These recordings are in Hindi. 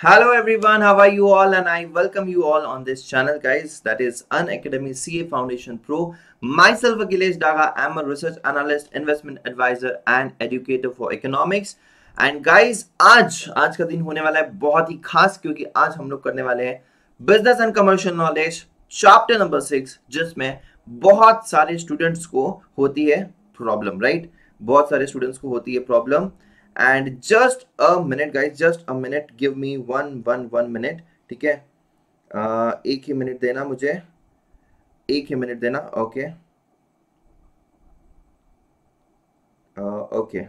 Hello everyone, how are you all? And I welcome you all on this channel, guys. That is Unacademy CA Foundation Pro. Myself, Akhilesh Daga. I'm a research analyst, investment advisor, and educator for economics. And guys, आज का दिन होने वाला है बहुत ही खास, क्योंकि आज हम लोग करने वाले हैं business and commercial knowledge chapter number 6, जिसमें बहुत सारे स्टूडेंट्स को होती है प्रॉब्लम, राइट? बहुत सारे स्टूडेंट्स को होती है problem. And just a minute guys, just a minute, give me one minute. ठीक है, एक ही मिनट देना मुझे, एक ही मिनट देना. ओके ओके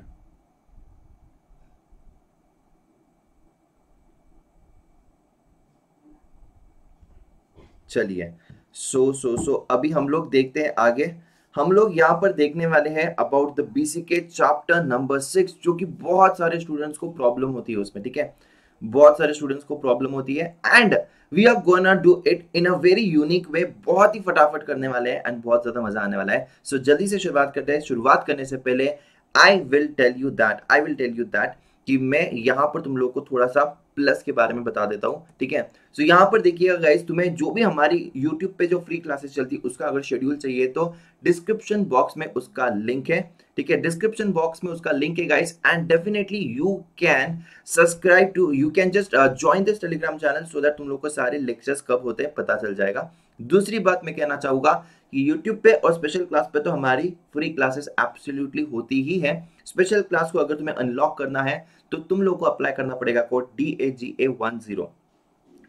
चलिए. सो अभी हम लोग देखते हैं आगे. हम लोग यहाँ पर देखने वाले हैं about the BCK chapter number 6, जो कि बहुत सारे स्टूडेंट्स को प्रॉब्लम होती है उसमें. ठीक है, बहुत सारे स्टूडेंट्स को प्रॉब्लम होती है and we are gonna do it in a very unique way. बहुत ही फटाफट करने वाले हैं एंड बहुत ज्यादा मजा आने वाला है. सो जल्दी से शुरुआत करते हैं. शुरुआत करने से पहले I will tell you that कि मैं यहाँ पर तुम लोग को थोड़ा सा प्लस के बारे में बता देता हूँ. ठीक है, सो यहाँ पर देखिएगा गाइस, तुम्हें जो भी हमारी YouTube पे जो फ्री क्लासेस चलती है उसका अगर शेड्यूल चाहिए तो डिस्क्रिप्शन बॉक्स में उसका लिंक है. ठीक है, डिस्क्रिप्शन बॉक्स में उसका लिंक है guys, and definitely you can subscribe to, you can just join this Telegram channel so that तुम लोग को सारे लेक्चर्स कब होते हैं पता चल जाएगा. दूसरी बात मैं कहना चाहूंगा कि YouTube पे और स्पेशल क्लास पे तो हमारी फ्री क्लासेस एब्सोल्युटली होती ही है. स्पेशल क्लास को अगर तुम्हें अनलॉक करना है तो तुम लोग को अप्लाई करना पड़ेगा कोड DAGA10.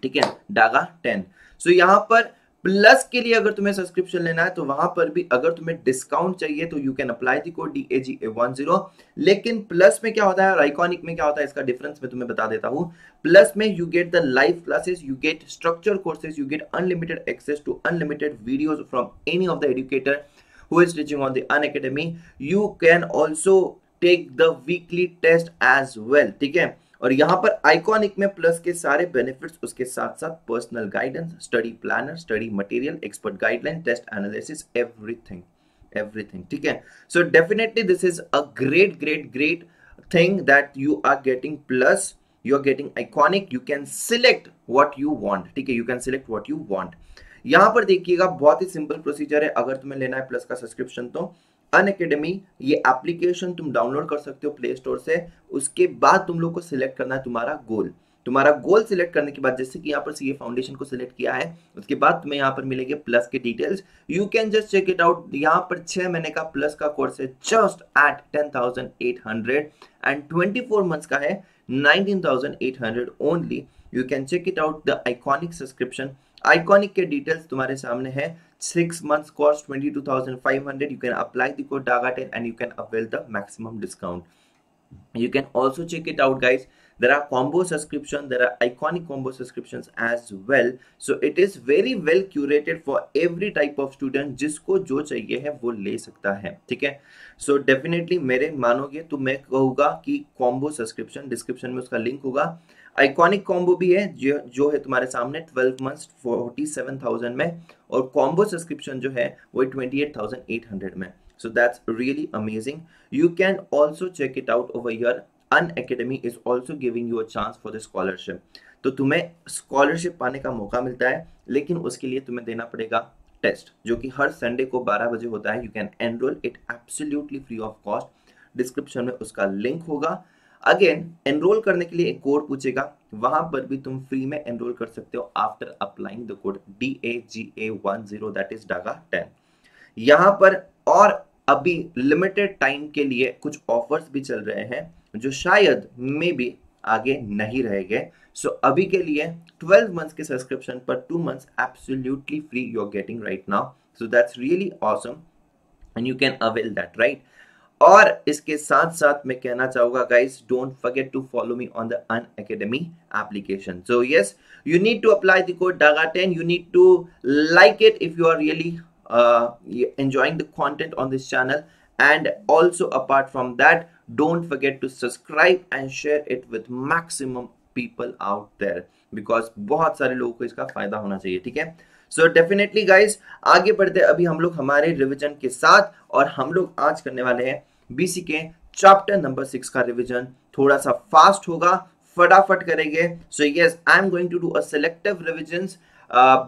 ठीक है, डागा 10. सो यहाँ पर प्लस के लिए अगर तुम्हें सब्सक्रिप्शन लेना है तो वहां पर भी अगर तुम्हें डिस्काउंट चाहिए तो you can apply the code DAGA10. लेकिन प्लस में क्या होता है और आइकॉनिक में क्या होता है, इसका डिफरेंस मैं तुम्हें बता देता हूं. प्लस में you get the live classes, you get structure courses, you get unlimited access to unlimited videos from any of the educator who is teaching on the Unacademy. You can also take the weekly test as well. ठीक है, और यहाँ पर आइकॉनिक में प्लस के सारे बेनिफिट्स, उसके साथ साथ personal guidance, study planner, study material, expert guideline, test analysis, everything. ठीक है, so definitely this is a great thing that you are getting plus, you are getting iconic. You can select what you want. ठीक है, you can select what you want. यहाँ पर देखिएगा बहुत ही सिंपल प्रोसीजर है. अगर तुम्हें लेना है प्लस का सब्सक्रिप्शन तो अनअकैडमी ये एप्लीकेशन तुम डाउनलोड कर सकते हो प्ले स्टोर से. उसके बाद तुम लोग को सिलेक्ट करना है तुम्हारा गोल सिलेक्ट करने के बाद, जैसे कि यहाँ पर सीए फाउंडेशन को सिलेक्ट किया है, उसके बाद तुम्हें यहाँ पर मिलेंगे प्लस के details. You can just check it out. यहाँ पर 6 महीने का प्लस का कोर्स है जस्ट एट 10,800 एंड 24 मंथ्स का है 19,800 only. You can check it out the iconic subscription. Iconic के डिटेल्स तुम्हारे सामने है. 6 months cost 22,500. You can apply the code DAGA10 and you can avail the maximum discount. You can also check it out guys. There are combo subscriptions, there are iconic combo subscriptions as well. So it is very well curated for every type of student. जिसको जो चाहिए है वो ले सकता है. ठीक है, so definitely मेरे मानोगे तो मैं कहूँगा कि combo subscription, डिस्क्रिप्शन में उसका लिंक होगा. आइकॉनिक कॉम्बो भी है जो है तुम्हारे सामने 12 मंथ्स 47,000 में, और कॉम्बो सब्सक्रिप्शन जो है वो 28,800 में. So that's really amazing. You can also check it out over here. Unacademy is also giving you a chance for the scholarship. तो तुम्हें स्कॉलरशिप पाने का मौका मिलता है, लेकिन उसके लिए तुम्हें देना पड़ेगा टेस्ट, जो कि हर संडे को 12 बजे होता है. You can enrol it absolutely free of cost. Description में उसका लिंक होगा. अगेन एनरोल करने के लिए एक कोड पूछेगा, वहां पर भी तुम फ्री में एनरोल कर सकते हो after applying the code DAGA10, that is DAGA10. यहाँ पर और अभी लिमिटेड टाइम के लिए कुछ ऑफर्स भी चल रहे हैं जो शायद मे बी आगे नहीं रहेंगे. सो अभी के लिए 12 मंथ्स के सब्सक्रिप्शन पर 2 months absolutely free you are getting right now. So that's really awesome and you can avail that, right? और इसके साथ साथ मैं कहना चाहूंगा guys, don't forget to follow me on the Unacademy application. So yes, you need to apply the code DAGA10. You need to like it if you are really enjoying the content on this channel, and also apart from that don't forget to subscribe and share it with maximum people out there, because बहुत सारे लोगों को इसका फायदा होना चाहिए. ठीक है, सो डेफिनेटली गाइस आगे बढ़ते अभी हम लोग हमारे रिवीजन के साथ, और हम लोग आज करने वाले हैं बीसीके चैप्टर नंबर 6 का रिवीजन. थोड़ा सा फास्ट होगा, फटाफट करेंगे। So yes, I am going to do a selective revisions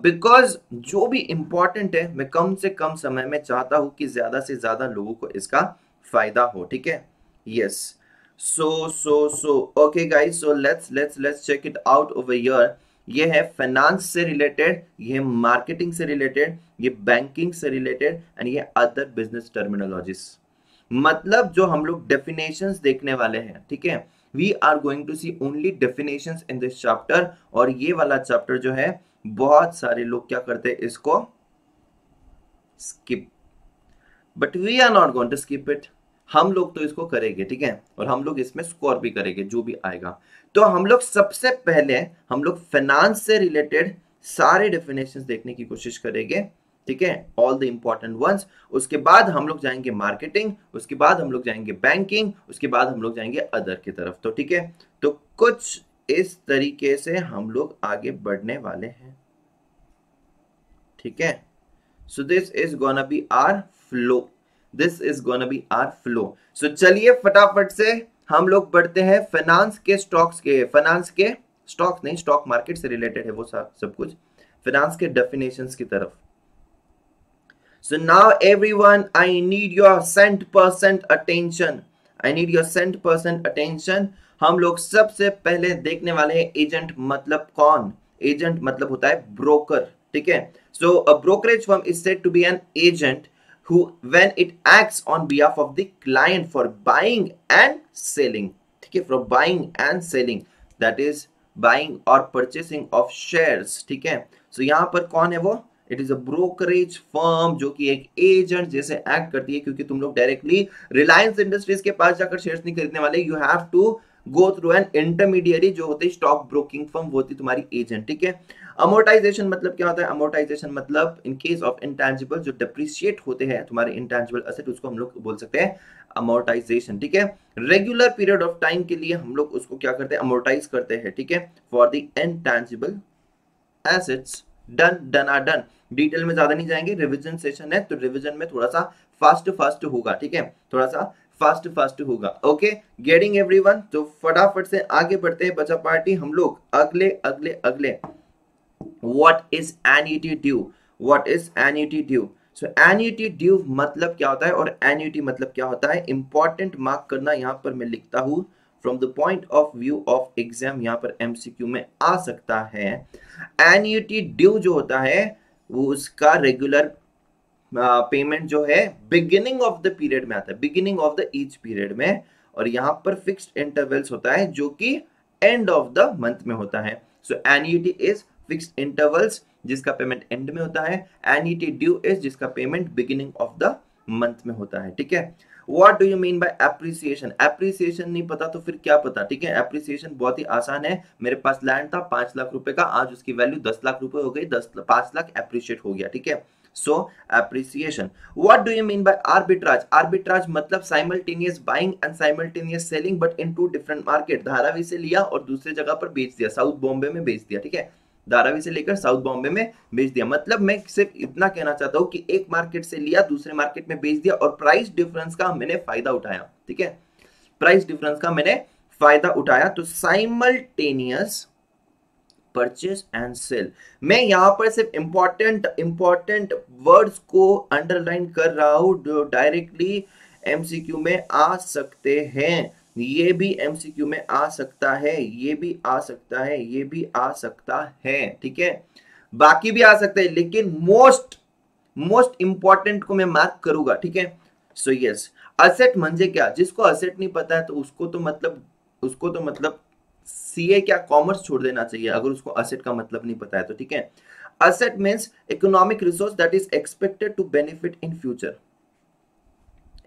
because जो भी इंपॉर्टेंट है मैं कम से कम समय में चाहता हूं कि ज्यादा से ज्यादा लोगों को इसका फायदा हो, ठीक है। Yes, so okay guys, so let's check it out over here. ये है फाइनेंस से रिलेटेड, ये मार्केटिंग से रिलेटेड, ये बैंकिंग से रिलेटेड एंड ये अदर बिजनेस टर्मिनोलॉजीज। मतलब जो हम लोग डेफिनेशंस देखने वाले हैं, ठीक है, we are going to see only definitions in this chapter. और ये वाला चैप्टर जो है बहुत सारे लोग क्या करते हैं, इसको skip, but we are not going to skip it. हम लोग तो इसको करेंगे, ठीक है, और हम लोग इसमें स्कोर भी करेंगे जो भी आएगा। तो हम लोग सबसे पहले हम लोग फाइनेंस से रिलेटेड सारे डेफिनेशंस देखने की कोशिश करेंगे, ठीक है, ऑल द इंपॉर्टेंट वंस। उसके बाद हम लोग जाएंगे मार्केटिंग, उसके बाद हम लोग जाएंगे बैंकिंग, उसके बाद हम लोग जाएंगे अदर की तरफ। तो ठीक है, तो कुछ इस तरीके से हम लोग आगे बढ़ने वाले हैं, ठीक है। So this is gonna be our flow, this is gonna be our flow. So चलिए फटाफट से हम लोग बढ़ते हैं फाइनेंस के स्टॉक्स के, फाइनेंस के स्टॉक्स नहीं, स्टॉक मार्केट से रिलेटेड है वो सब कुछ, फाइनेंस के डेफिनेशंस की तरफ। So now everyone, I need your 100% attention. I need your 100% attention. हम लोग सबसे पहले देखने वाले हैं एजेंट मतलब कौन। एजेंट मतलब होता है ब्रोकर, ठीक है। So a brokerage firm is said to be an agent who, when it acts on behalf of the client for buying and selling, ठीक है, for buying and selling, that is buying or purchasing of shares, ठीक है। So यहाँ पर कौन है वो, it is a brokerage firm जो कि एक एजेंट जैसे एक्ट करती है, क्योंकि तुम लोग डायरेक्टली रिलायंस इंडस्ट्रीज के पास जाकर शेयर्स नहीं खरीदने वाले, you have to go through an intermediary जो होती है स्टॉक ब्रोकिंग फर्म, वो होती तुम्हारी एजेंट, ठीक है। अमोर्टाइजेशन मतलब क्या होता है, अमोर्टाइजेशन मतलब इन केस ऑफ इंटेंजिबल जो डिप्रिशिएट होते हैं तुम्हारे इंटेंजिबल एसेट, उसको हम लोग बोल सकते हैं अमोर्टाइजेशन, ठीक है। रेगुलर पीरियड ऑफ टाइम के लिए हम लोग उसको क्या करते हैं, अमोर्टाइज करते हैं, ठीक है, for the intangible assets. Done are done. Detail में ज्यादा नहीं जाएंगे, रिवीजन सेशन है तो रिवीजन में थोड़ा सा फास्ट होगा, ठीक है, थोड़ा सा फास्ट होगा। Okay, getting everyone. तो फटाफट से आगे बढ़ते हैं बच्चा पार्टी, हम लोग अगले अगले अगले what is annuity due, what is annuity due. So annuity due मतलब क्या होता है और एन्युटी मतलब क्या होता है, इंपॉर्टेंट मार्क करना, यहां पर मैं लिखता हूं from the point of view of exam, यहां पर एमसीक्यू में आ सकता है। एन्युटी ड्यू जो होता है वो उसका रेगुलर पेमेंट जो है बिगिनिंग ऑफ द पीरियड में आता है, beginning of the each period में, और यहां पर फिक्स्ड इंटरवल्स होता है जो कि एंड ऑफ द मंथ में होता है। सो एन्युटी इज फिक्स्ड इंटरवल्स जिसका पेमेंट एंड में होता है, एन्युटी ड्यू इज जिसका payment beginning of the month में होता है, ठीक है। What do you mean by appreciation? Appreciation नहीं पता तो फिर क्या पता, ठीक है। Appreciation बहुत ही आसान है, मेरे पास लैंड था 5 लाख रुपए का, आज उसकी वैल्यू 10 लाख रुपए हो गई, 5 लाख एप्रिशिएट हो गया, ठीक है। So appreciation. What do you mean by arbitrage? Arbitrage मतलब simultaneous buying and simultaneous selling but in two different market. Dharavi से लिया और दूसरे जगह पर बेच दिया, साउथ बॉम्बे में बेच दिया, ठीक है, धारावी से लेकर साउथ बॉम्बे में बेच दिया। मतलब मैं सिर्फ इतना कहना चाहता हूं कि एक मार्केट से लिया दूसरे मार्केट में बेच दिया और प्राइस डिफरेंस का मैंने फायदा उठाया, ठीक है, प्राइस डिफरेंस का मैंने फायदा उठाया। तो साइमल्टेनियस परचेस एंड सेल, मैं यहां पर सिर्फ इंपॉर्टेंट वर्ड्स को अंडरलाइन कर रहा हूं जो डायरेक्टली एमसीक्यू में आ सकते हैं। ये भी एमसीक्यू में आ सकता है, ये भी आ सकता है, ये भी आ सकता है, ठीक है, बाकी भी आ सकते हैं, लेकिन मोस्ट इंपॉर्टेंट को मैं मार्क करूंगा, ठीक है। सो यस, असेट म्हणजे क्या, जिसको असेट नहीं पता है तो उसको तो मतलब सीए क्या कॉमर्स छोड़ देना चाहिए अगर उसको असेट का मतलब नहीं पता है तो, ठीक है। Asset means economic resource that is expected to benefit in future,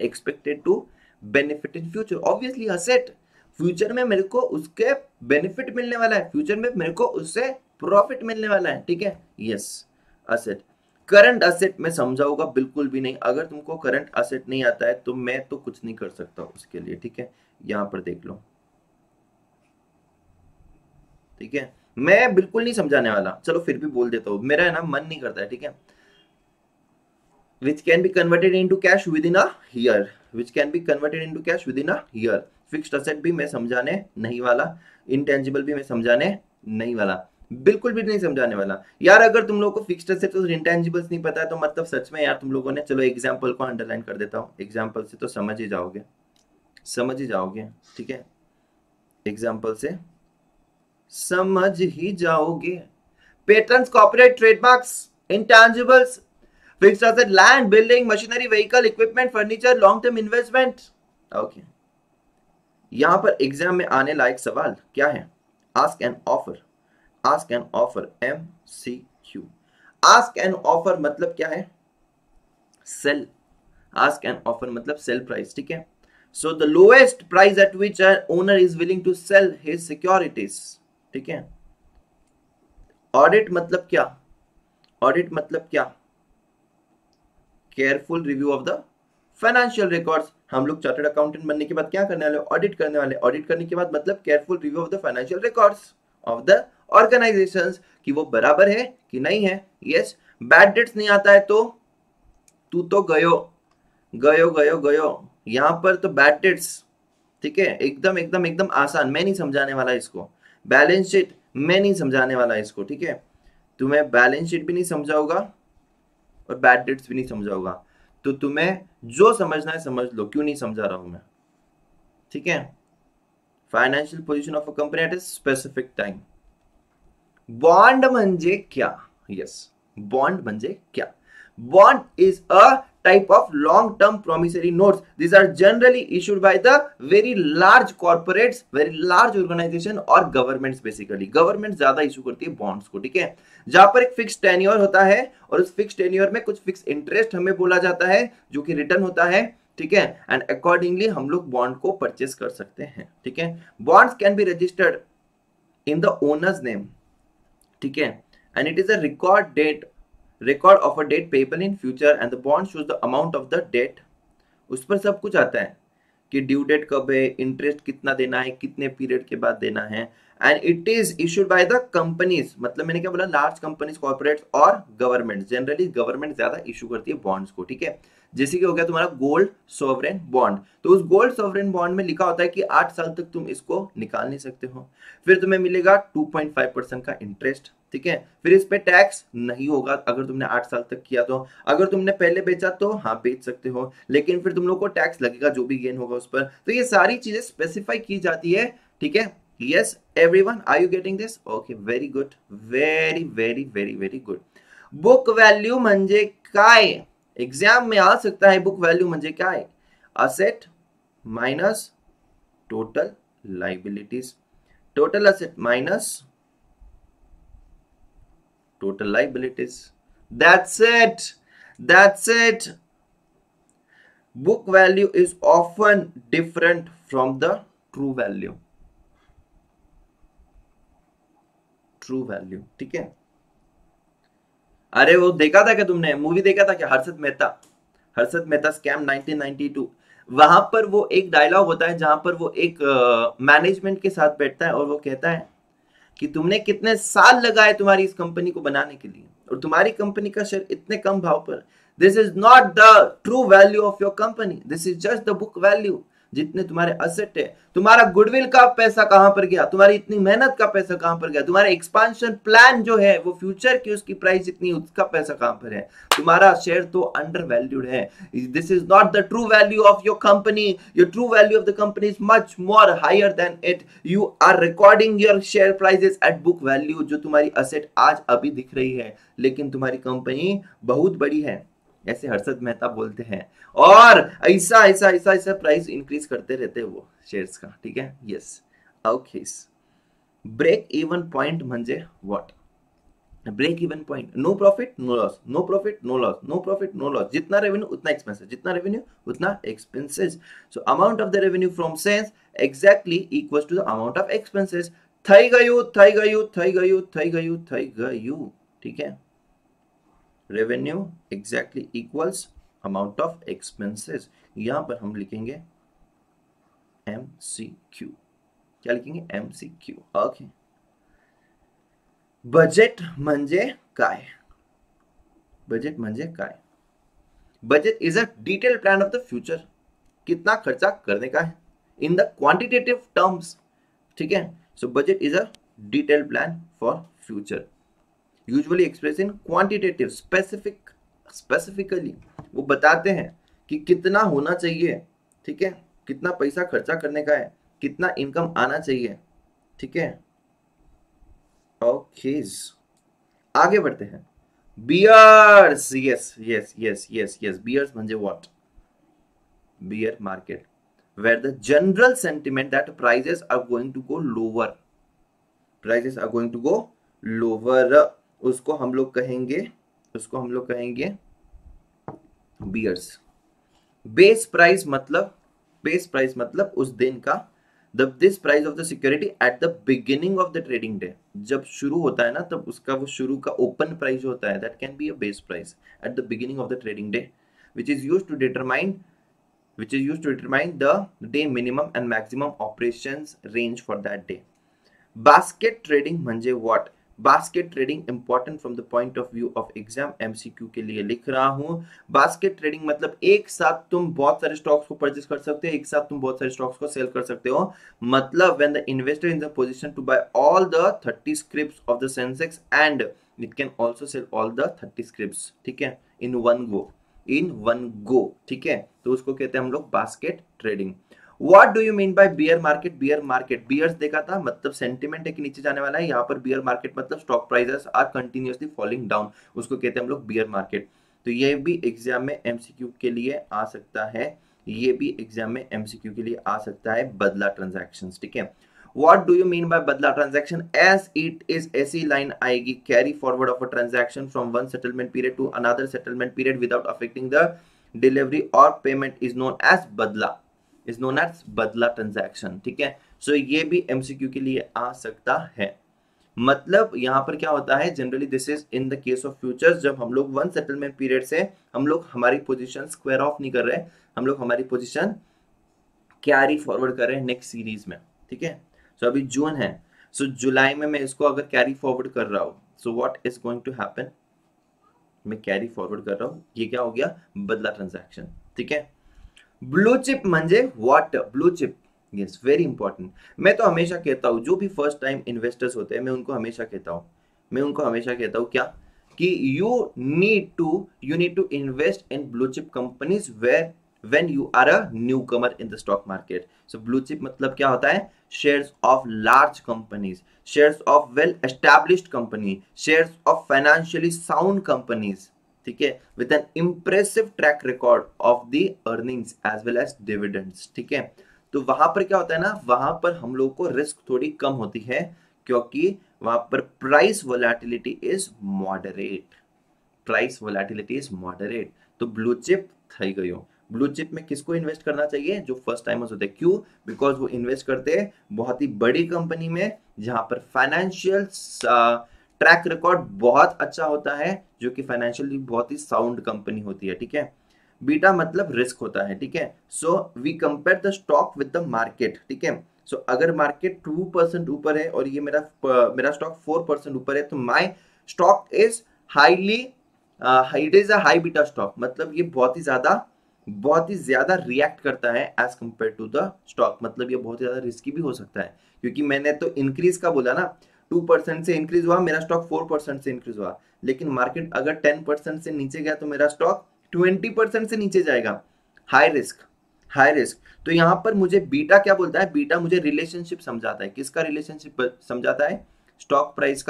expected to benefit in future. Obviously asset, future में मेरे को उसके बेनिफिट मिलने वाला है, फ्यूचर में मेरे को उससे प्रॉफिट मिलने वाला है, ठीक है। Yes, asset. करंट असेट में समझाऊंगा बिल्कुल भी नहीं, अगर तुमको करंट असेट नहीं आता है तो मैं तो कुछ नहीं कर सकता उसके लिए, ठीक है, यहां पर देख लो, ठीक है, मैं बिल्कुल नहीं समझाने वाला, चलो फिर भी बोल देता हूं, मेरा है ना मन नहीं करता है, ठीक है। which can be converted into cash within a year, which can be converted into cash within a year. Fixed asset भी मैं समझाने नहीं वाला, इंटेंजिबल भी मैं समझाने नहीं वाला, बिल्कुल भी नहीं समझाने वाला यार। अगर तुम लोगों को फिक्स्ड असेट और इंटेंजिबल्स नहीं पता है तो मतलब सच में यार तुम लोगों ने, चलो एग्जांपल को अंडरलाइन कर देता हूँ, एग्जांपल से तो समझ ही जाओगे, समझ ही जाओगे, ठीक है, एग्जांपल से समझ ही जाओगे। Patents, copyright, trademarks, intangibles, fixed asset, land, building, machinery, vehicle, equipment, furniture, long term investment. Okay, यहां पर एग्जाम में आने लायक सवाल क्या है? Ask an offer, ask an offer, MCQ। Ask an offer मतलब क्या है? सेल। आस्क एन ऑफर मतलब सेल प्राइस, ठीक है। So the lowest price at which an owner is willing to sell his securities, ठीक है। ऑडिट मतलब क्या? ऑडिट मतलब क्या? Careful review of the financial records. हम लोग चार्टर्ड अकाउंटेंट बनने के बाद क्या करने वाले? ऑडिट करने वाले। ऑडिट करने के बाद मतलब careful review of the financial records of the organisations, कि वो बराबर है कि नहीं है। यस, बैड डेट्स नहीं आता है तो तू तो गयो गयो गयो गयो, यहां पर तो बैड डेट्स, ठीक है, एकदम एकदम एकदम आसान, मैं नहीं समझाने वाला इसको। बैलेंस शीट मैं नहीं समझाने वाला इसको, ठीक है। तुम्हें बैलेंस शीट भी नहीं समझाऊंगा और बैड डेट्स भी नहीं समझाऊंगा, तो तुम्हें जो समझना है समझ लो, क्यों नहीं समझा रहा हूं मैं, ठीक है। Financial position of a company at a specific time. Bond म्हणजे क्या? यस, बॉन्ड म्हणजे क्या? Bond is a type of long-term promissory notes. These are generally issued by the very large corporates, very large organization और governments basically. Government ज्यादा इशू करती है bonds को, ठीक है, जहां पर एक फिक्स टेन्योर होता है और उस फिक्स टेन्योर में कुछ फिक्स इंटरेस्ट हमें बोला जाता है जो कि रिटर्न होता है, ठीक है, एंड अकॉर्डिंगली हम लोग बॉन्ड को परचेस कर सकते हैं, ठीक है। Bonds can be registered in the owner's name, ठीक है, and it is a record of a debt payable in future and the bond shows the amount of the debt. उस पर सब कुछ आता है कि ड्यू डेट कब है, इंटरेस्ट कितना देना है, कितने पीरियड के बाद देना है, and it is issued by the companies, मतलब मैंने क्या बोला, लार्ज कंपनीज, कॉर्पोरेट्स और गवर्नमेंट। जनरली गवर्नमेंट ज्यादा इशू करती है बॉन्ड्स को, ठीक है। जैसे कि हो गया तुम्हारा गोल्ड सॉवरेन बॉन्ड, तो उस गोल्ड सॉवरेन बॉन्ड में लिखा होता है कि 8 साल तक तुम इसको निकाल नहीं सकते हो, फिर तुम्हें मिलेगा 2.5% का इंटरेस्ट, ठीक है, फिर इस पे टैक्स नहीं होगा अगर तुमने 8 साल तक किया तो। अगर तुमने पहले बेचा तो हाँ बेच सकते हो, लेकिन फिर तुम लोग को टैक्स लगेगा जो भी गेन होगा उस पर। तो ये सारी चीजें स्पेसिफाई की जाती है, ठीक है। Yes everyone, are you getting this? Okay, very good, very very very very good. Book value म्हणजे काय? एग्जाम में आ सकता है, बुक वैल्यू म्हणजे काय? Asset minus total liabilities, total asset minus total liabilities. That's it. That's it. Book value is often different from the true value. True value, ठीक है। अरे वो देखा था क्या तुमने, मूवी देखा था क्या, हर्षद मेहता, हर्षद मेहता स्कैम 1992? वहां पर वो एक डायलॉग होता है जहां पर वो एक मैनेजमेंट के साथ बैठता है और वो कहता है कि तुमने कितने साल लगाए तुम्हारी इस कंपनी को बनाने के लिए और तुम्हारी कंपनी का शेयर इतने कम भाव पर। This is not the true value of your company, this is just the book value. जितने तुम्हारे असेट है, तुम्हारा गुडविल का पैसा कहां पर गया, तुम्हारी इतनी मेहनत का पैसा कहां पर गया, तुम्हारा एक्सपांशन प्लान जो है वो फ्यूचर की उसकी प्राइस इतनी, उसका पैसा कहां पर है, तुम्हारा शेयर तो अंडर वैल्यूड है। This is not the true value of your company, your true value of the company is much more higher than it. You are recording your share prices at book value, जो तुम्हारी असेट आज अभी दिख रही है लेकिन तुम्हारी कंपनी बहुत बड़ी है, ऐसे हर्षद मेहता बोलते हैं। और ऐसा ऐसा ऐसा ऐसा प्राइस इंक्रीज करते रहते हैं वो शेयर्स का, ठीक है। Yes, okay. Break even point म्हणजे what? Break even point, no profit no loss, no profit no loss, no profit no loss, जितना रेवेन्यू उतना एक्सपेंसेस, जितना रेवेन्यू उतना expenses. So amount of the revenue from sales exactly equals to the amount of expenses. થઈ ગયું થઈ ગયું થઈ ગયું થઈ ગયું થઈ ગયું, ठीक है। Revenue exactly equals amount of expenses, यहां पर हम लिखेंगे MCQ। क्या लिखेंगे? MCQ, okay. बजेट म्हणजे काय? बजेट म्हणजे काय? Budget is a detail plan of the future, कितना खर्चा करने का है, इन द क्वांटिटेटिव टर्म्स, ठीक है। So budget is a detailed plan for future, usually express in quantitative, specifically वो बताते हैं कि कितना होना चाहिए, ठीक है, कितना पैसा खर्चा करने का है, कितना इनकम आना चाहिए, ठीक है। ओके, आगे बढ़ते हैं। Bears, yes yes yes yes yes, bears म्हणजे what? Bear market, where the general sentiment that prices are going to go lower, prices are going to go lower, उसको हम लोग कहेंगे, उसको हम लोग कहेंगे बियर्स। बेस प्राइस मतलब, बेस प्राइस मतलब उस दिन का, this price of the security at the beginning of the trading day, जब शुरू होता है ना तब उसका वो शुरू का ओपन प्राइस जो होता है, that can be a base price at the beginning of the trading day, which is used to determine the day minimum and maximum operations range for that day. Basket trading म्हणजे what? Basket trading important from the point of view of exam, MCQ के लिए लिख रहा हूं। बास्केट ट्रेडिंग मतलब एक साथ तुम बहुत सारे स्टॉक्स को परचेज कर सकते हो, एक साथ तुम बहुत सारे स्टॉक्स को सेल कर सकते हो। मतलब when the investor in the position to buy all the 30 scripts of the Sensex and it can also sell all the 30 scripts, ठीक है, इन वन गो, ठीक है। तो उसको कहते हैं हम लोग basket trading. What do you mean by bear market? Bear market, bears देखा था, मतलब सेंटिमेंट है कि नीचे जाने वाला है। यहाँ पर bear market मतलब stock prices are continuously falling down, उसको कहते हैं हम लोग bear market। तो ये भी एग्जाम में एमसीक्यू के लिए आ सकता है, ये भी एग्जाम में एमसीक्यू के लिए आ सकता है, बदला ट्रांजैक्शंस, ठीक है। What do you mean by badla transaction? Yes it is, ऐसी लाइन आएगी, carry forward of a transaction from one settlement period to another settlement period without affecting the delivery और payment is known as badla, is known as badla transaction, ठीक है। सो ये भी एमसीक्यू के लिए आ सकता है। मतलब यहां पर क्या होता है, generally this is in the case of futures, जब हम लोग वन सेटलमेंट पीरियड से हम लोग हमारी पोजीशन स्क्वायर ऑफ नहीं कर रहे, हम लोग हमारी पोजीशन कैरी फॉरवर्ड कर रहे हैं नेक्स्ट सीरीज में, ठीक है। सो अभी जून है, सो जुलाई में मैं इसको अगर कैरी फॉरवर्ड कर रहा हूं, so what is going to happen, मैं कैरी फॉरवर्ड कर रहा हूं, ये क्या हो गया, बदला ट्रांजैक्शन, ठीक है। ब्लू चिप म्हणजे what? Blue chip, yes, very important. मैं तो हमेशा कहता हूं, जो भी फर्स्ट टाइम इन्वेस्टर्स होते हैं, मैं उनको हमेशा कहता हूं क्या, कि you need to invest in blue chip companies where when you are a newcomer in the stock market. So blue chip मतलब क्या होता है, shares of large companies, shares of well established company, shares of financially sound companies, ठीक है, with an impressive track record of the earnings as well as dividends, ठीक है। तो वहां पर क्या होता है ना, वहां पर हम लोग को रिस्क थोड़ी कम होती है, क्योंकि वहां पर price volatility is moderate, price volatility is moderate. तो ब्लू चिप थई गयो। ब्लू चिप में किसको इन्वेस्ट करना चाहिए, जो फर्स्ट टाइमर्स होते हैं। क्यों? बिकॉज वो इन्वेस्ट करते हैं बहुत ही बड़ी कंपनी में, जहां पर फाइनेंशियल ट्रैक रिकॉर्ड बहुत अच्छा होता है, जो कि फाइनेंशियली बहुत ही साउंड कंपनी होती है, ठीक है। बीटा मतलब रिस्क होता है, ठीक है। So we compare the stock with the market, ठीक है। सो अगर मार्केट 2% ऊपर है और ये मेरा स्टॉक 4% ऊपर है, तो my stock is highly, it is a high beta stock, मतलब ये बहुत ही ज्यादा रिएक्ट करता है as compared to the stock, मतलब ये बहुत ही ज्यादा रिस्की भी हो सकता है, क्योंकि मैंने तो इंक्रीज का बोला ना, 2% से इंक्रीज हुआ, मेरा स्टॉक 4% से इंक्रीज हुआ, लेकिन मार्केट अगर 10% से नीचे गया तो मेरा स्टॉक 20% से नीचे जाएगा। High risk, high risk. तो यहां पर मुझे बीटा क्या बोलता है, बीटा मुझे रिलेशनशिप समझाता है। किसका रिलेशनशिप समझाता है? स्टॉक प्राइस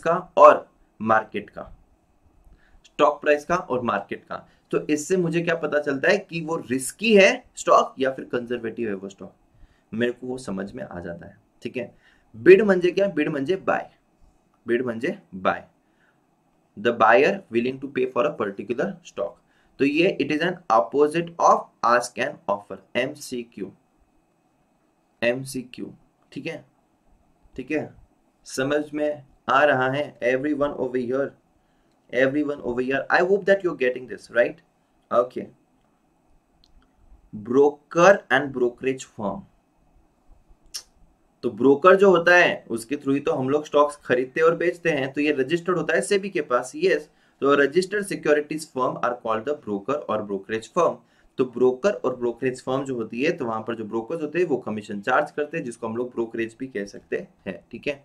का और मार्केट का, स्टॉक प्राइस का और मार्केट का। तो इससे मुझे क्या पता चलता है कि वो रिस्की है स्टॉक या फिर कंजर्वेटिव है वो स्टॉक, मेरे को वो समझ में आ जाता है, ठीक है। बिड म्हणजे क्या? बिड म्हणजे बाय, बिड म्हणजे buy, the buyer willing to pay for a particular stock. तो ये it is an opposite of ask and offer, MCQ, MCQ, ठीक है, ठीक है। समझ में आ रहा है everyone over here? Everyone over here, I hope that you're getting this right. Okay, broker and brokerage firm, तो ब्रोकर जो होता है उसके थ्रू ही तो हम लोग स्टॉक्स खरीदते और बेचते हैं, तो ये रजिस्टर्ड होता है सेबी के पास, यस। तो registered securities firm are called the broker और ब्रोकरेज फर्म। तो ब्रोकर और ब्रोकरेज फर्म जो होती है, तो वहां पर जो ब्रोकर्स होते हैं वो कमीशन चार्ज करते हैं, जिसको हम लोग ब्रोकरेज भी कह सकते हैं, ठीक है।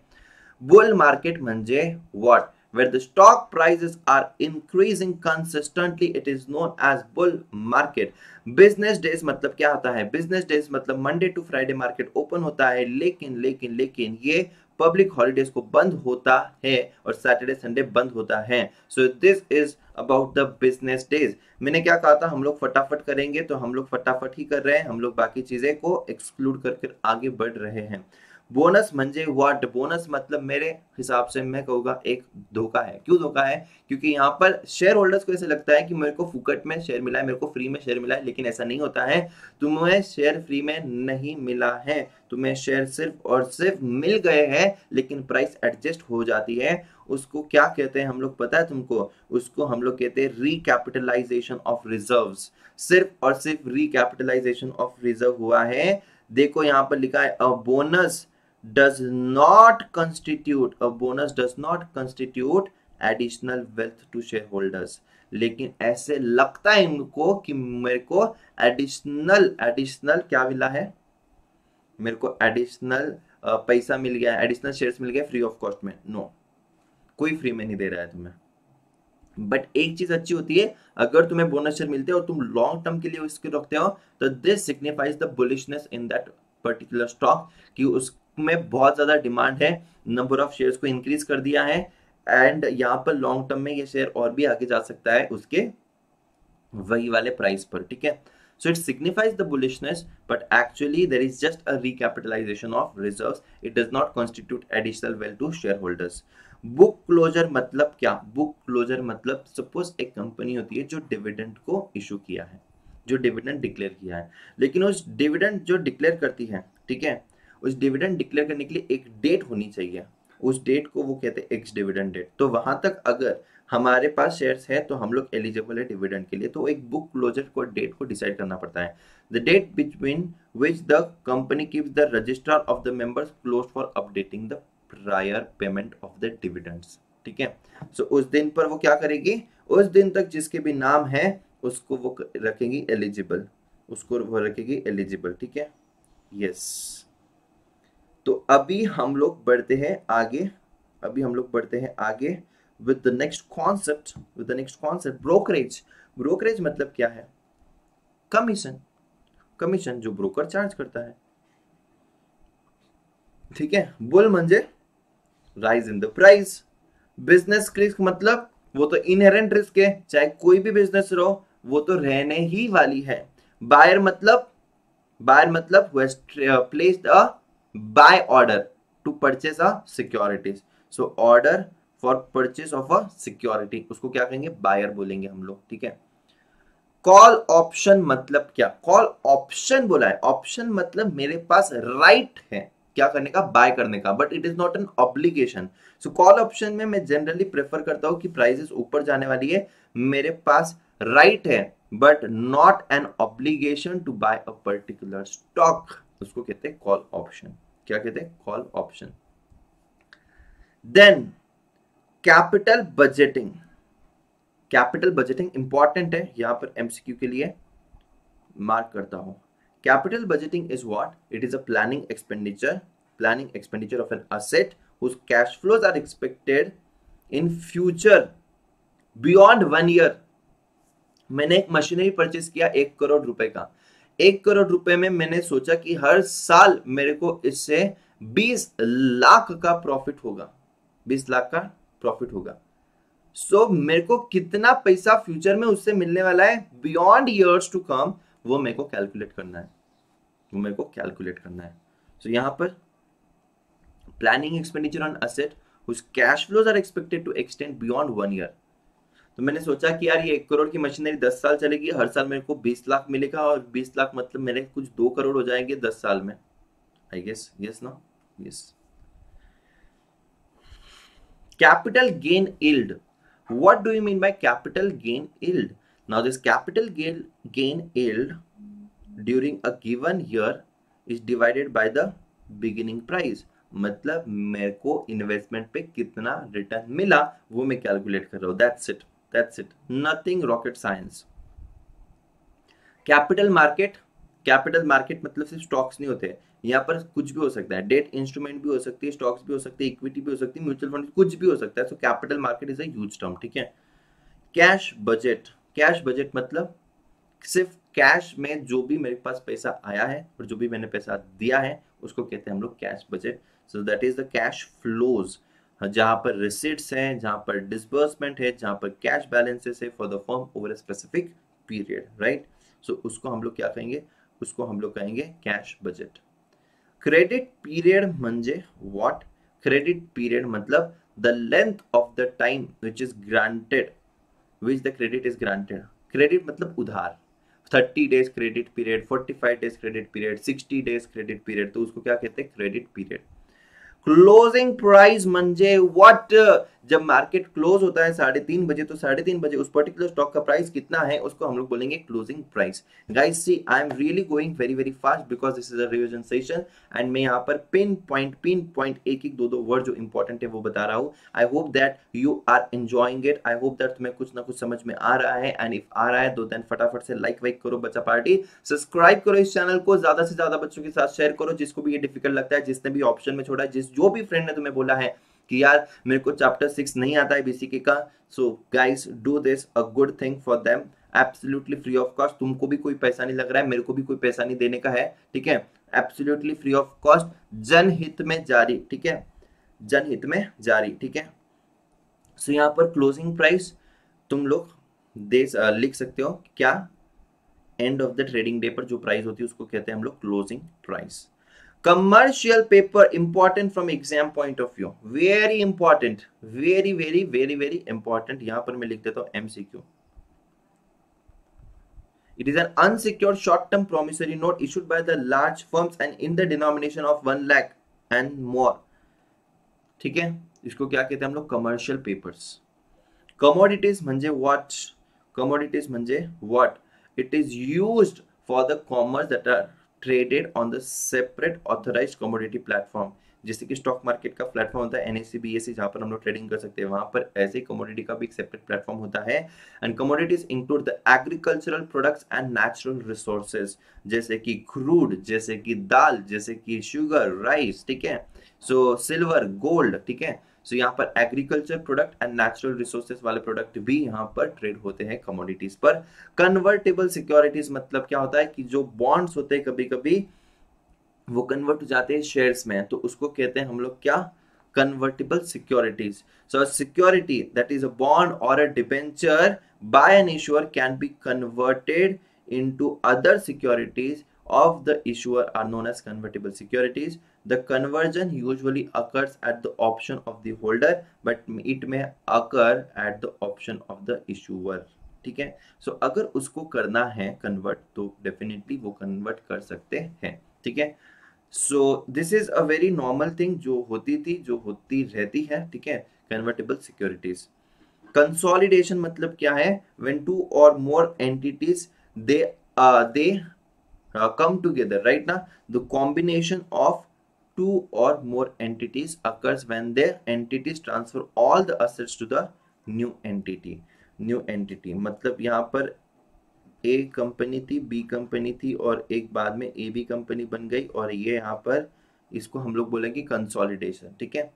बुल मार्केट म्हणजे what? Where the stock prices are increasing consistently, it is known as bull market. Business days मतलब क्या होता है? Business days मतलब Monday to Friday market open होता है, लेकिन ये पब्लिक हॉलीडेज को बंद होता है और सैटरडे संडे बंद होता है। So this is about the business days. मैंने क्या कहा था, हम लोग फटाफट करेंगे, तो हम लोग फटाफट ही कर रहे हैं, हम लोग बाकी चीजें को एक्सक्लूड करके आगे बढ़ रहे हैं। बोनस म्हणजे व्हाट? बोनस मतलब मेरे हिसाब से मैं कहूँगा एक धोखा है। क्यों धोखा है? क्योंकि यहाँ पर शेयर होल्डर्स को ऐसे लगता है कि मेरे को फुकट में शेयर मिला है, मेरे को फ्री में शेयर मिला है, लेकिन ऐसा नहीं होता है। तुम्हें शेयर फ्री में नहीं मिला है, तुम्हें शेयर सिर्फ और सिर्फ मिल गए हैं, लेकिन प्राइस एडजस्ट हो जाती है। उसको क्या कहते हैं हम लोग, पता है तुमको? उसको हम लोग कहते हैं रिकैपिटलाइजेशन ऑफ रिजर्व्स। सिर्फ और सिर्फ रिकैपिटलाइजेशन ऑफ रिजर्व हुआ है। देखो यहाँ पर लिखा है a bonus does not constitute additional wealth to shareholders। लेकिन ऐसे लगता है इनको कि मेरे को एडिशनल क्या मिला है, मेरे को एडिशनल पैसा मिल गया, एडिशनल शेयर्स मिल गया फ्री ऑफ कॉस्ट में। नो, कोई फ्री में नहीं दे रहा है तुम्हें। बट एक चीज अच्छी होती है, अगर तुम्हें बोनस शेयर मिलते हैं और तुम लॉन्ग टर्म के लिए उसके रखते हो, तो this signifies the bullishness in that particular stock, कि उसमें बहुत ज्यादा डिमांड है, नंबर ऑफ शेयर्स को इंक्रीज कर दिया है, एंड यहाँ पर लॉन्ग टर्म में ये शेयर और भी आगे जा सकता है उसके वही वाले प्राइस पर, ठीक है। So it signifies the bullishness, but actually there is just a recapitalization of reserves. It does not constitute additional wealth to shareholders. Book closure मतलब क्या? बुक क्लोजर मतलब सपोज एक कंपनी होती है जो डिविडेंड को इशू किया है, जो डिविडेंड डिक्लेयर किया है, लेकिन उस डिविडेंड जो डिक्लेयर करती है, ठीक है, उस डिविडेंड डिक्लेयर करने के लिए एक डेट होनी चाहिए, उस डेट को वो कहते हैं एक्स डिविडेंड डेट। तो वहां तक अगर हमारे पास शेयर्स है तो हम लोग एलिजिबल है डिविडेंड के लिए, तो एक बुक क्लोजर को डेट को डिसाइड करना पड़ता है। The date between which the company keeps the registrar of the members close for updating the prior payment of the dividends, ठीक है। सो उस दिन पर वो क्या करेगी, उस दिन तक जिसके भी नाम है उसको वो रखेगी एलिजिबल, उसको वो रखेगी एलिजिबल, ठीक है। यस, तो अभी हम लोग बढ़ते हैं आगे, with the next concept, brokerage। Brokerage मतलब क्या है? कमीशन जो ब्रोकर चार्ज करता है, ठीक है। बुल म्हणजे rise in the price. Business risk मतलब वो तो इनहेरेंट रिस्क है, चाहे कोई भी बिजनेस रहो वो तो रहने ही वाली है। बायर मतलब placed a buy order to purchase a securities. So order for purchase of a security, उसको क्या कहेंगे? बायर बोलेंगे हम लोग, ठीक है। कॉल ऑप्शन मतलब क्या? कॉल ऑप्शन बोला है, ऑप्शन मतलब मेरे पास राइट है क्या करने का? बाय करने का, but it is not an obligation. So call option में मैं जनरली प्रेफर करता हूं कि प्राइसेस ऊपर जाने वाली है, मेरे पास राइट है, but not an obligation to buy a particular stock, उसको कहते हैं कॉल ऑप्शन। क्या कहते हैं? Call option. Then capital budgeting. Capital budgeting important है, यहां पर एमसीक्यू के लिए मार्क करता हूं। Capital budgeting is what? It is a planning expenditure of an asset whose cash flows are expected in future beyond 1 year। मैंने एक मशीनरी परचेस किया 1 करोड़ रुपए का, 1 करोड़ रुपए में मैंने सोचा कि हर साल मेरे को इससे 20 लाख का प्रॉफिट होगा, 20 लाख का प्रॉफिट होगा। सो मेरे को कितना पैसा फ्यूचर में उससे मिलने वाला है बियॉन्ड ईयर्स टू कम, वो मेरे को कैलकुलेट करना है, सो यहां पर planning expenditure on asset whose cash flows are expected to extend beyond 1 year। तो मैंने सोचा कि यार ये 1 करोड़ की मशीनरी 10 साल चलेगी, हर साल मेरे को 20 लाख मिलेगा, और 20 लाख मतलब मेरे कुछ 2 करोड़ हो जाएंगे 10 साल में। आई गेस यस ना? Yes. Capital gain yield. What do you mean by capital gain yield? Now this capital gain yield during a given year is divided by the beginning price। मतलब मेरे को इन्वेस्टमेंट पे कितना रिटर्न मिला वो मैं कैलकुलेट कर रहा हूं। That's it, nothing rocket science। Capital market, capital market मतलब सिर्फ स्टॉक्स नहीं होते, यहाँ पर कुछ भी हो सकता है, डेट इंस्ट्रूमेंट भी हो सकती है, स्टॉक्स भी हो सकती है, इक्विटी भी हो सकती है, म्यूचुअल फंड, कुछ भी हो सकता है। So capital market is a huge term, ठीक है। कैश बजट, कैश बजट मतलब सिर्फ कैश में जो भी मेरे पास पैसा आया है और जो भी मैंने पैसा दिया है उसको कहते हैं हम लोग cash budget. So that is the cash flows, जहां पर रिसिट्स है, जहां पर डिसबर्समेंट है, जहां पर कैश बैलेंसेस है for the firm over a specific period, right. So उसको हम लोग क्या कहेंगे, उसको हम लोग कहेंगे कैश बजट। क्रेडिट पीरियड म्हणजे व्हाट, क्रेडिट पीरियड मतलब the length of the time which is granted, which the credit is granted. Credit मतलब उधार, 30 days credit period, 45 days credit period, 60 days credit period, तो उसको क्या कहते हैं, क्रेडिट पीरियड। क्लोजिंग प्राइस म्हणजे व्हाट, जब मार्केट क्लोज होता है 3:30 बजे, तो 3:30 बजे उस पर्टिकुलर स्टॉक का प्राइस कितना है उसको हम लोग बोलेंगे closing price. Guys see I am really going very very fast because this is a revision session and मैं यहाँ पर पिन पॉइंट एक एक दो वर्ड जो इंपॉर्टेंट है वो बता रहा हूँ। I hope that you are enjoying it, I hope that तुम्हें कुछ ना कुछ समझ में आ रहा है, एंड इफ आ रहा है तो देन फटाफट से लाइक वाइक करो बच्चा पार्टी, सब्सक्राइब करो इस चैनल को, ज्यादा से ज्यादा बच्चों के साथ शेयर करो, जिसको भी ये डिफिकल्ट लगता है, जिसने भी ऑप्शन में छोड़ा है, जो भी फ्रेंड ने तुम्हें बोला है कि यार मेरे को चैप्टर 6 नहीं आता है बीसीके का, so guys do this a good thing for them, absolutely free of cost, तुमको भी कोई पैसा नहीं लग रहा है, मेरे को भी कोई पैसा नहीं देने का है, ठीक है, एब्सोल्युटली फ्री ऑफ कॉस्ट, जनहित में जारी, ठीक है, जनहित में जारी, ठीक है। सो यहाँ पर क्लोजिंग प्राइस तुम लोग लिख सकते हो क्या, end of the trading day पर जो प्राइस होती है उसको कहते हैं हम लोग closing price. Commercial paper important from exam point of view, very important, very very very very important, यहां पर मैं लिख देता हूं MCQ. It is an unsecured short-term promissory note issued by the large firms and in the denomination of 1 lakh and more, ठीक है। इसको क्या कहते हैं हम लोग, कमर्शियल पेपर्स। कमोडिटीज म्हणजे व्हाट, कमोडिटीज म्हणजे what, it is used for the commerce that are traded on the separate authorised commodity platform, जैसे कि स्टॉक मार्केट का प्लेटफॉर्म होता है एनएससी बीएससी, जहां पर हम लोग ट्रेडिंग कर सकते हैं, वहां पर ऐसे कमोडिटी का भी एक सेपरेट प्लेटफॉर्म होता है। And commodities include the agricultural products and natural resources, जैसे कि क्रूड, जैसे कि दाल, जैसे कि शुगर, राइस, ठीक है, सो सिल्वर, गोल्ड, ठीक है। सो यहाँ पर agriculture product and natural resources वाले प्रोडक्ट भी यहाँ पर ट्रेड होते हैं कमोडिटीज पर। कन्वर्टेबल सिक्योरिटीज मतलब क्या होता है कि जो बॉन्ड्स होते हैं कभी कभी वो कन्वर्ट हो जाते हैं शेयर्स में, तो उसको कहते हैं हम लोग क्या, convertible securities. So security that is a bond और a debenture by an issuer can be converted into other securities of the issuer are known as convertible securities. The conversion usually occurs at the option of the holder, but it may occur at the option of the issuer, ठीक है। सो अगर उसको करना है कन्वर्ट तो डेफिनेटली वो कन्वर्ट कर सकते हैं, ठीक है। So this is a very normal thing जो होती थी, जो होती रहती है, ठीक है, कन्वर्टेबल सिक्योरिटीज। कंसोलिडेशन मतलब क्या है, व्हेन टू और more entities they come together, right now the combination of two or more entities occurs when their entities transfer all the assets to the new entity, new entity मतलब यहाँ पर ए कंपनी थी, बी कंपनी थी, और एक बाद में ए बी कंपनी बन गई, और ये यहाँ पर इसको हम लोग बोलेंगे कंसोलिडेशन, ठीक है,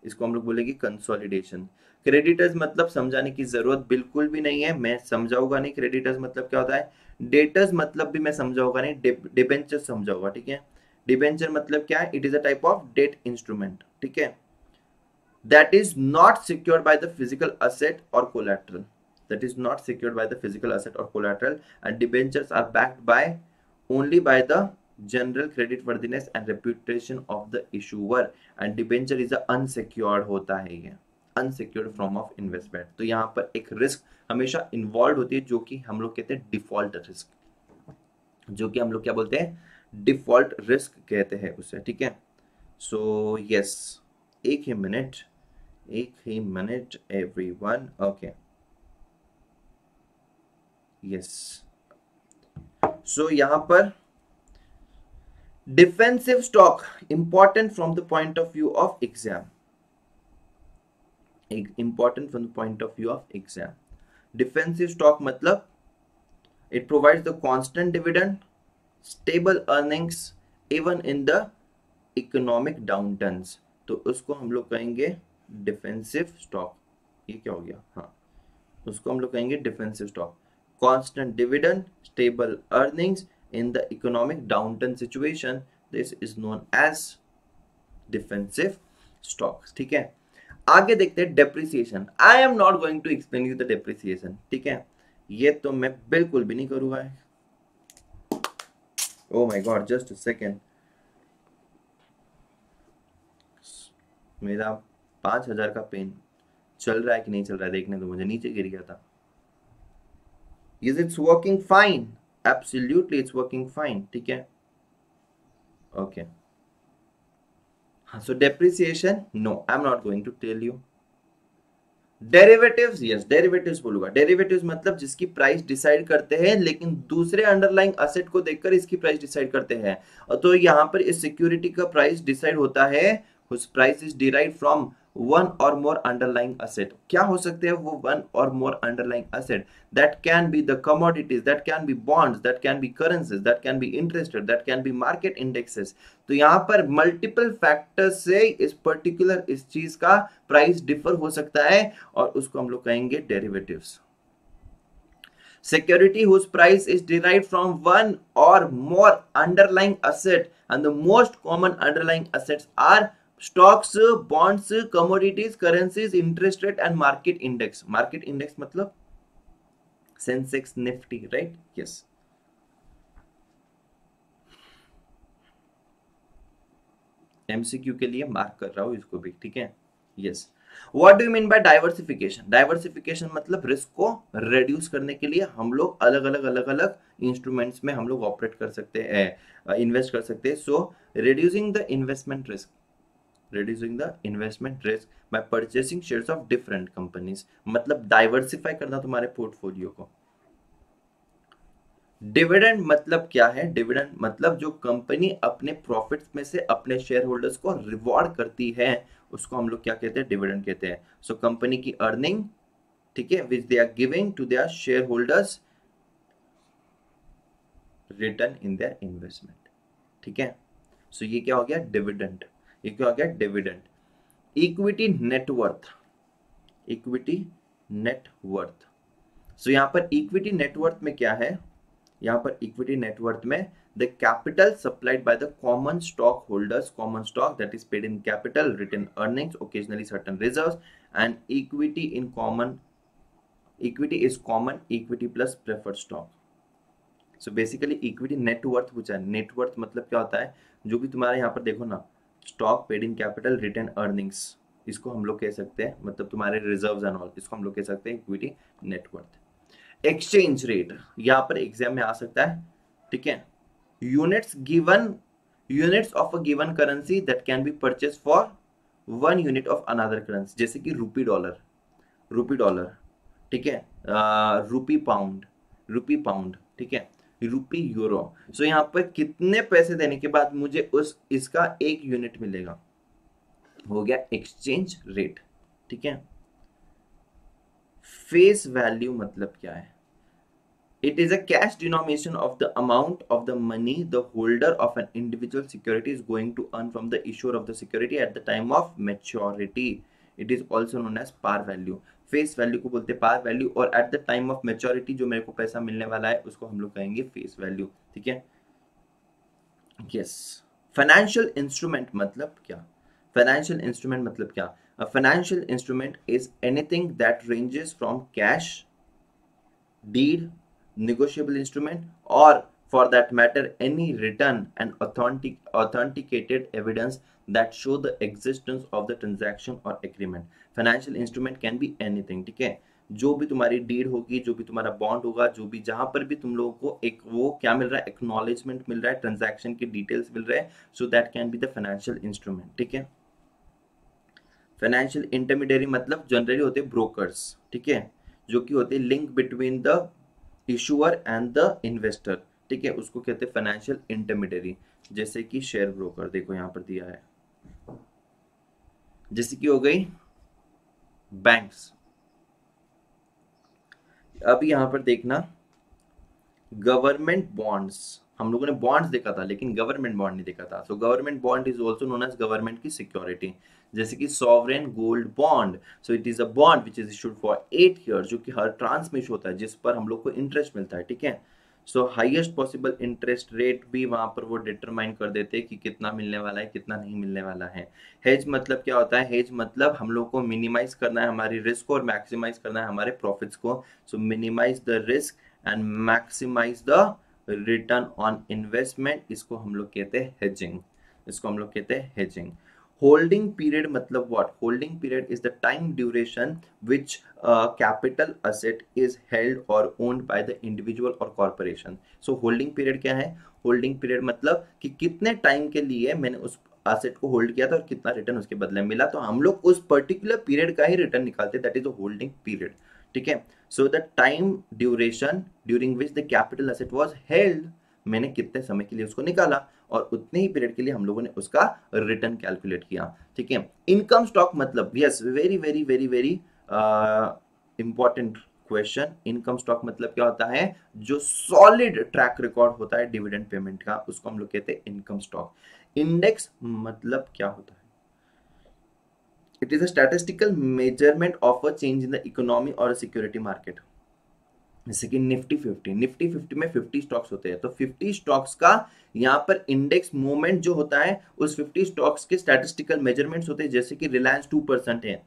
इसको हम लोग बोलेंगे कंसोलिडेशन। क्रेडिटर्स मतलब समझाने की जरूरत बिल्कुल भी नहीं है, मैं समझाऊंगा नहीं क्रेडिटर्स मतलब क्या होता है। डेटर्स मतलब भी मैं समझाऊंगा नहीं, डिबेंचर समझाऊंगा, ठीक है। डिबेंचर मतलब क्या है, it is a type of debt instrument, ठीक है, that is not secured by the physical asset or collateral, that is not secured by the physical asset or collateral, and debentures are backed by only by the general credit worthiness and reputation of the issuer, and debenture is a unsecured होता है, ये unsecured form of investment। तो यहाँ पर एक रिस्क हमेशा इन्वॉल्व होती है जो कि हम लोग कहते हैं डिफॉल्ट रिस्क, जो कि हम लोग क्या बोलते हैं, डिफॉल्ट रिस्क कहते हैं उसे, ठीक है। सो यस, एक ही minute everyone, okay, yes. So यहां पर defensive stock important from the point of view of exam, important from the point of view of exam. Defensive stock मतलब it provides the constant dividend, stable earnings even in the economic downturns, तो उसको हम लोग कहेंगे डिफेंसिव स्टॉक। ये क्या हो गया, हाँ, उसको हम लोग कहेंगे defensive stock. Constant dividend, stable earnings in the economic downturn situation, this is known as defensive stocks. ठीक है, आगे देखते हैं depreciation. I am not going to explain you the depreciation, ठीक है, ये तो मैं बिल्कुल भी नहीं करूंगा। Oh my God, just a second, मेरा 5,000 का पेन चल रहा है कि नहीं चल रहा है देखने दो मुझे, नीचे गिर गया था। Is it's working fine? Absolutely it's working fine, ठीक है, okay. So depreciation, no, I'm not going to tell you. Derivatives, yes derivatives बोलूंगा। डेरिवेटिव्स मतलब जिसकी प्राइस डिसाइड करते हैं लेकिन दूसरे अंडरलाइंग असेट को देखकर इसकी प्राइस डिसाइड करते हैं। तो यहाँ पर इस सिक्योरिटी का प्राइस डिसाइड होता है, whose price is derived from one or more underlying asset। क्या हो सकते हैं वो one or more underlying asset? That can be the commodities, that can be bonds, that can be currencies, that can be interest rate, that can be market indexes। तो यहाँ पर मल्टीपल फैक्टर्स से इस पर्टिकुलर इस चीज का प्राइस डिफर हो सकता है और उसको हम लोग कहेंगे derivatives. Security whose price is derived from one or more underlying asset, and the most common underlying assets are stocks, bonds, commodities, currencies, interest rate and market index। Market index मतलब Sensex, Nifty, right? Yes. MCQ के लिए मार्क कर रहा हूं इसको भी, ठीक है, yes. What do you mean bye diversification? Diversification मतलब रिस्क को रिड्यूस करने के लिए हम लोग अलग अलग इंस्ट्रूमेंट्स में हम लोग ऑपरेट कर सकते हैं, इन्वेस्ट कर सकते हैं। So reducing the investment risk, reducing the investment risk by purchasing shares of different companies, मतलब डाइवर्सिफाई करना तुम्हारे पोर्टफोलियो को। डिविडेंड मतलब क्या है? डिविडेंड मतलब जो कंपनी अपने प्रॉफिट्स में से अपने शेयर होल्डर्स को रिवॉर्ड करती है उसको हम लोग क्या कहते हैं? डिविडेंड कहते हैं। सो कंपनी की अर्निंग, ठीक है, which they are giving to their share holders, return in their investment, ठीक है। सो ये क्या हो गया? डिविडेंड। ये क्या हो गया? Dividend. Equity net worth, equity net worth. So यहां पर इक्विटी नेटवर्थ में क्या है? यहां पर इक्विटी नेटवर्थ में the capital supplied by the common stock holders, common stock that is paid in capital, retained earnings, occasionally certain reserves and equity in common, equity is common equity plus preferred stock. So basically equity net worth पूछा है। नेटवर्थ मतलब क्या होता है? जो भी तुम्हारे यहाँ पर देखो ना, stock paid in capital, retained earnings, इसको हम लोग कह सकते हैं, मतलब तुम्हारे रिजर्व्स एंड ऑल, इसको हम लोग कह सकते हैं इक्विटी नेटवर्थ। एक्सचेंज रेट यहां पर एग्जाम में आ सकता है, ठीक है। Units given, units of a given currency that can be purchase for 1 unit of another currency, जैसे कि रूपी डॉलर, रूपी डॉलर, ठीक है, रूपी पाउंड, रूपी पाउंड, ठीक है, रूपी यूरो। सो यहाँ पर कितने पैसे देने के बाद मुझे उस इसका 1 यूनिट मिलेगा, हो गया एक्सचेंज रेट, ठीक है। फेस वैल्यू मतलब क्या है? It is a cash denomination of the amount of the money the holder of an individual security is going to earn from the issuer of the security at the time of maturity. It is also known as par value. Face value को बोलते हैं par value, और at the time of maturity जो मेरे को पैसा मिलने वाला है उसको हम लोग कहेंगे फेस वैल्यू, ठीक है, यस। फाइनेंशियल इंस्ट्रूमेंट मतलब क्या? फाइनेंशियल इंस्ट्रूमेंट मतलब क्या? A financial instrument is anything that ranges from cash, deed, negotiable instrument, or for that matter any written and authenticated evidence that show the existence of the transaction or agreement। financial instrument can be anything, ठीक है, जो भी तुम्हारी डीड होगी, जो भी तुम्हारा बॉन्ड होगा, जो भी जहां पर भी तुम लोगों को एक वो क्या मिल रहा है? एक्नॉलेजमेंट मिल रहा है, ट्रांजैक्शन की डिटेल्स मिल रहे हैं, so that can be the financial instrument, ठीक है। फाइनेंशियल इंटरमीडियरी मतलब जनरली होते हैं ब्रोकर्स, ठीक है, जो कि होते हैं link between the issuer and the investor, ठीक है, उसको कहते हैं फाइनेंशियल इंटरमीडियरी। जैसे कि शेयर ब्रोकर, देखो यहां पर दिया है, जैसे कि हो गई बैंक्स। अब यहां पर देखना, गवर्नमेंट बॉन्ड्स, हम लोगों ने बॉन्ड्स देखा था लेकिन गवर्नमेंट बॉन्ड नहीं देखा था। So government bond is also known as government की सिक्योरिटी, जैसे कि sovereign gold bond. So it is a bond which is issued for 8 year, जो कि हर ट्रांस में इशू होता है, जिस पर हम लोग को इंटरेस्ट मिलता है, ठीक है। सो हाईएस्ट पॉसिबल इंटरेस्ट रेट भी वहां पर वो डिटरमाइन कर देते हैं कि कितना मिलने वाला है, कितना नहीं मिलने वाला है। हेज मतलब क्या होता है? हेज मतलब हम लोग को मिनिमाइज करना है हमारी रिस्क को और मैक्सिमाइज करना है हमारे प्रॉफिट्स को। So minimise the risk and maximise the return on investment, इसको हम लोग कहते हैं हेजिंग, इसको हम लोग कहते हैं हेजिंग। होल्डिंग पीरियड मतलब what? Holding period is the time duration which capital asset is held और ओन्ड बाय द इंडिविजुअल और कॉर्पोरेशन। सो होल्डिंग पीरियड क्या है? होल्डिंग पीरियड मतलब कि कितने टाइम के लिए मैंने उस एसेट को होल्ड किया था और कितना रिटर्न उसके बदले में मिला, तो हम लोग उस पर्टिकुलर पीरियड का ही रिटर्न निकालते हैं, that is the holding period, ठीक है। So the time duration during which the capital asset was held, मैंने कितने समय के लिए उसको निकाला और उतने ही पीरियड के लिए हम लोगों ने उसका रिटर्न कैलकुलेट किया, ठीक है। इनकम स्टॉक मतलब, yes, very very very very important question. Income stock मतलब क्या होता है? जो सॉलिड ट्रैक रिकॉर्ड होता है डिविडेंड पेमेंट का, उसको हम लोग कहते हैं इनकम स्टॉक। इंडेक्स मतलब क्या होता है? It is a statistical measurement of a change in the economy और सिक्योरिटी मार्केट। जैसे कि निफ्टी 50 में 50 स्टॉक्स होते हैं, तो 50 स्टॉक्स का यहाँ पर इंडेक्स मूवमेंट जो होता है उस 50 स्टॉक्स के स्टैटिस्टिकल मेजरमेंट्स होते हैं। जैसे कि रिलायंस 2% है,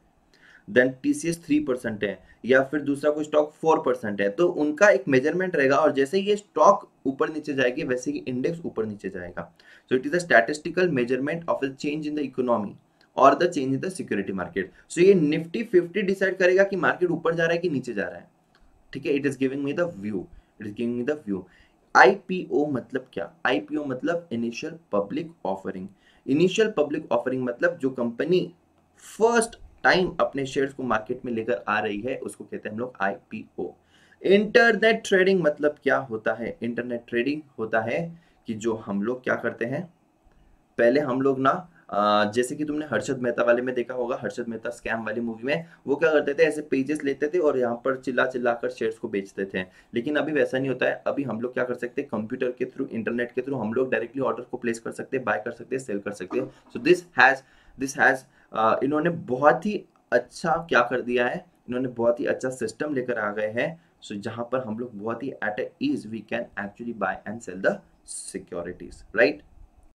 देन टीसीएस 3% है, या फिर दूसरा कोई स्टॉक 4% है, तो उनका एक मेजरमेंट रहेगा और जैसे ये स्टॉक ऊपर नीचे जाएगी वैसे ही इंडेक्स ऊपर नीचे जाएगा। So it is a statistical measurement of the change in the economy और the change in the security market. So ये निफ्टी 50 डिसाइड करेगा कि मार्केट ऊपर जा रहा है कि नीचे जा रहा है, ठीक है। It is giving me the view, it is giving me the view. IPO मतलब क्या? आईपीओ मतलब initial public offering. Initial public offering मतलब जो कंपनी फर्स्ट टाइम अपने शेयर्स को मार्केट में लेकर आ रही है उसको कहते हैं हम लोग आईपीओ। इंटरनेट ट्रेडिंग मतलब क्या होता है? इंटरनेट ट्रेडिंग होता है कि जो हम लोग क्या करते हैं, पहले हम लोग ना जैसे कि तुमने हर्षद मेहता वाले में देखा होगा, हर्षद मेहता स्कैम वाली मूवी में, वो क्या करते थे, ऐसे पेजेस लेते थे और यहाँ पर चिल्ला चिल्ला कर शेयर्स को बेचते थे। लेकिन अभी वैसा नहीं होता है। अभी हम लोग क्या कर सकते हैं, कंप्यूटर के थ्रू, इंटरनेट के थ्रू हम लोग डायरेक्टली ऑर्डर को प्लेस कर सकते हैं, बाय कर सकते हैं, सेल कर सकते हैं। सो दिस हैज इन्होंने बहुत ही अच्छा क्या कर दिया है, इन्होंने बहुत ही अच्छा सिस्टम लेकर आ गए हैं। सो जहां पर हम लोग बहुत ही at a ease we can actually buy and sell the securities, right.